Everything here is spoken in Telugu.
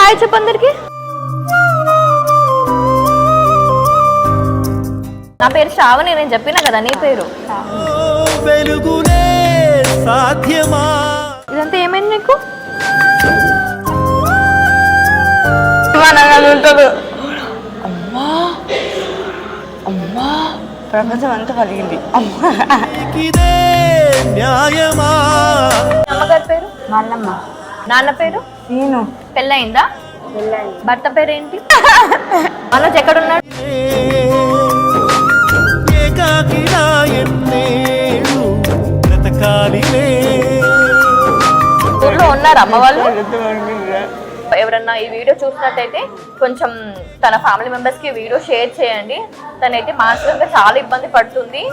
హాయ్ చెప్పు అందరికి. నా పేరు శ్రావణి, నేను చెప్పినా కదా నీ పేరు. ఇదంతా ఏమైంది నీకు? ఉంటుంది. అమ్మా అమ్మా ప్రపంచం అంతా కలిగింది. అమ్మగారి పేరు వాళ్ళమ్మ. నాన్న పేరు నేను. పెళ్ళయిందా? భర్త పేరు ఏంటి? మనోజ్ ఎక్కడున్నాడు? ఊర్లో ఉన్నారు అమ్మ వాళ్ళు. ఎవరన్నా ఈ వీడియో చూసినట్టయితే కొంచెం తన ఫ్యామిలీ మెంబర్స్ కి వీడియో షేర్ చేయండి. తనైతే మానసికంగా చాలా ఇబ్బంది పడుతుంది.